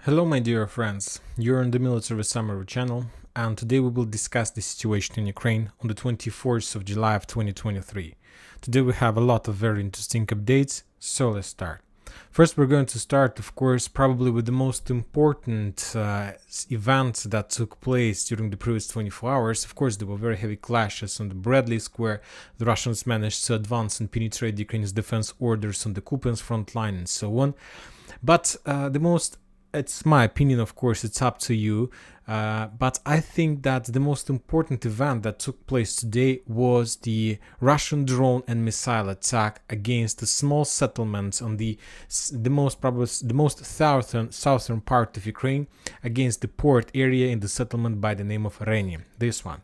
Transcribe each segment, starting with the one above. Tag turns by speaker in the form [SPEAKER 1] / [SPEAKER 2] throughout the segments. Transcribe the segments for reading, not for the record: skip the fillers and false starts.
[SPEAKER 1] Hello my dear friends, you're on the Military Summary channel, and today we will discuss the situation in Ukraine on the 24th of July of 2023. Today we have a lot of very interesting updates, so let's start. First we're going to start, of course, probably with the most important events that took place during the previous 24 hours. Of course, there were very heavy clashes on the Bradley Square. The Russians managed to advance and penetrate Ukraine's defense orders on the Kupiansk front line and so on. But it's my opinion, of course, it's up to you, but I think that the most important event that took place today was the Russian drone and missile attack against the small settlements on the most southern part of Ukraine, against the port area in the settlement by the name of Reni. This one.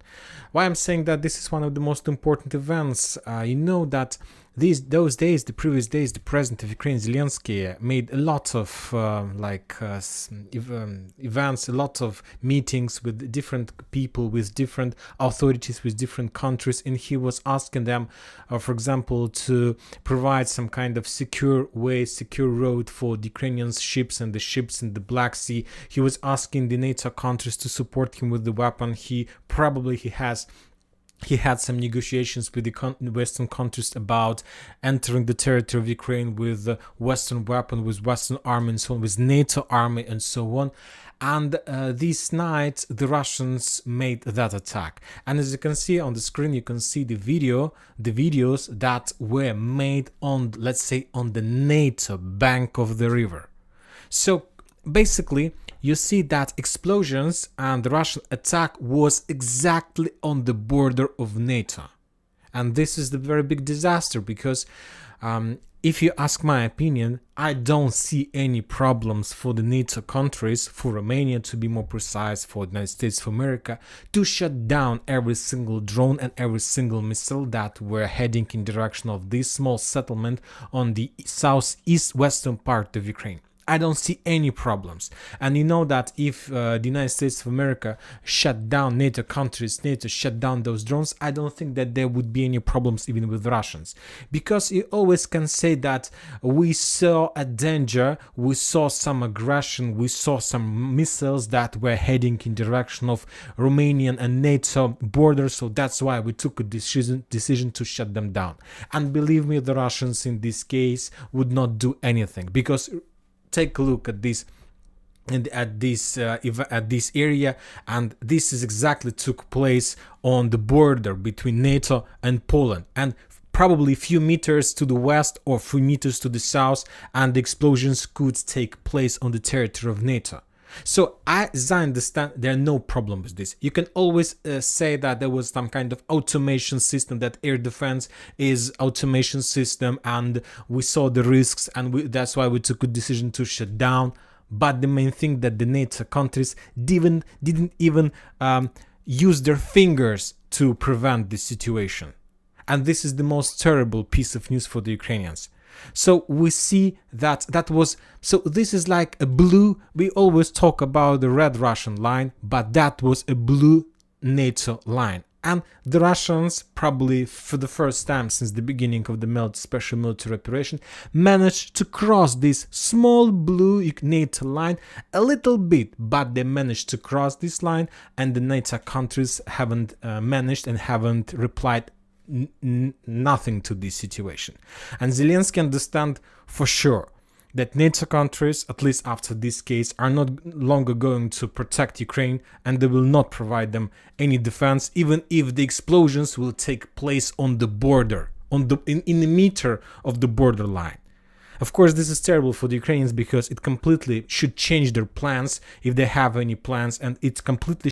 [SPEAKER 1] Why I'm saying that this is one of the most important events, you know that the previous days, the president of Ukraine, Zelensky, made a lot of events, a lot of meetings with different people, with different authorities, with different countries, and he was asking them, for example, to provide some kind of secure road for the Ukrainian ships and the ships in the Black Sea. He was asking the NATO countries to support him with the weapon. He had some negotiations with the Western countries about entering the territory of Ukraine with Western weapon, with Western army and so on, with NATO army and so on. And this night the Russians made that attack. And as you can see on the screen, you can see the videos that were made on, let's say, on the NATO bank of the river. So basically, you see that explosions and the Russian attack was exactly on the border of NATO. And this is the very big disaster because if you ask my opinion, I don't see any problems for the NATO countries, for Romania to be more precise, for the United States of America, to shut down every single drone and every single missile that were heading in direction of this small settlement on the southeast western part of Ukraine. I don't see any problems. And you know that if the United States of America shut down NATO countries, NATO shut down those drones, I don't think that there would be any problems even with Russians. Because you always can say that we saw a danger, we saw some aggression, we saw some missiles that were heading in direction of Romanian and NATO border, so that's why we took a decision to shut them down. And believe me, the Russians in this case would not do anything, because take a look at this at this area, and this is exactly took place on the border between NATO and Poland, and probably a few meters to the west or 3 meters to the south, and the explosions could take place on the territory of NATO. So as I understand, there are no problem with this. You can always say that there was some kind of automation system, that air defense is automation system, and we saw the risks, and that's why we took a decision to shut down. But the main thing that the NATO countries didn't even use their fingers to prevent this situation. And this is the most terrible piece of news for the Ukrainians. So we see that this is like a blue, we always talk about the red Russian line, but that was a blue NATO line. And the Russians, probably for the first time since the beginning of the special military operation, managed to cross this small blue NATO line a little bit, but they managed to cross this line, and the NATO countries haven't managed and haven't replied nothing to this situation. And Zelensky understand for sure that NATO countries, at least after this case, are not longer going to protect Ukraine, and they will not provide them any defense, even if the explosions will take place on the border, in a meter of the border line. Of course, this is terrible for the Ukrainians, because it completely should change their plans, if they have any plans, and it completely